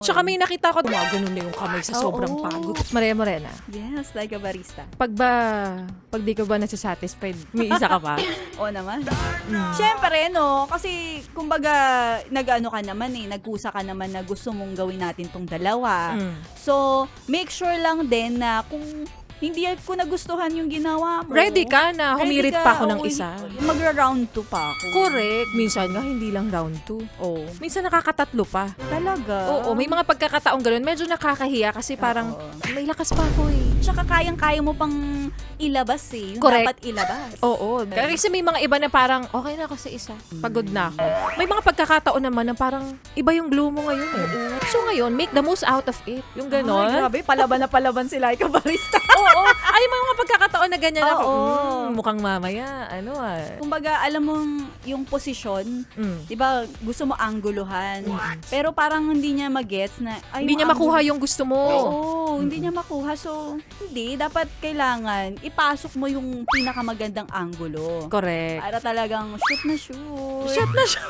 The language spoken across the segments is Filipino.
Tsaka may nakita ko, gumaganon na yung kamay sa sobrang pagod. Maria Morena, Yes, like a barista. pag di ka ba nasa-satisfied, may isa ka pa? Oo naman. Siyempre, no? Kasi, kumbaga, nag-ano ka naman nagkusa ka naman na gusto mong gawin natin tong dalawa. So, make sure lang din na kung hindi ko nagustuhan yung ginawa mo. Ready ka na, humirit ready pa ako ka, ng o, isa. Magra-round 2 pa ako. Correct. Minsan nga, hindi lang round 2. Oo. Minsan nakakatatlo pa. Talaga? Oo, may mga pagkakataong gano'n. Medyo nakakahiya kasi parang Oo. may lakas pa ako eh. Tsaka kayang-kaya mo pang ilabas Yung Correct. dapat ilabas. Oo. Kasi may mga iba na parang, okay na ako sa isa. Pagod na ako. May mga pagkakataon naman na parang iba yung glow mo ngayon eh. So ngayon, make the most out of it. Yung Ay, gano'n. grabe. Palaban na palaban si like a barista. Oo. Ay, may mga pagkakataon na ganyan ako. Oo. Mukhang mamaya. Kumbaga, alam mo yung posisyon, di ba, gusto mo angguluhan. Pero parang hindi niya magets na, ay, Hindi niya makuha yung gusto mo. Oo, hindi niya makuha. So, hindi. Dapat kailangan ipasok mo yung pinakamagandang anggulo. Correct. Para talagang shoot na shoot. Shot na siya.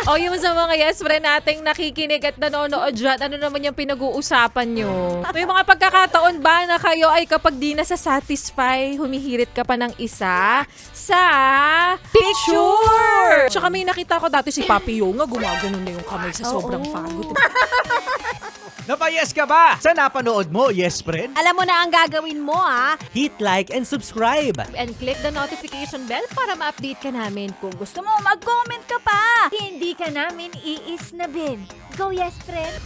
O yung sa mga yes friend nating nakikinig at nanonood dyan, ano naman yung pinag-uusapan nyo? May mga pagkakataon ba na kayo ay kapag di na-satisfy, humihirit ka pa ng isa sa picture? Tsaka may nakita ko dati si Papi Yo nga gumaganon na yung kamay sa sobrang pagod. Napayes ka ba sa napanood mo, yes friend? Alam mo na ang gagawin mo, ha? Hit like and subscribe. And click the notification bell para ma-update ka namin. Kung gusto mo, mag-comment ka pa. Hindi ka namin iisnabin. Go, yes, friend!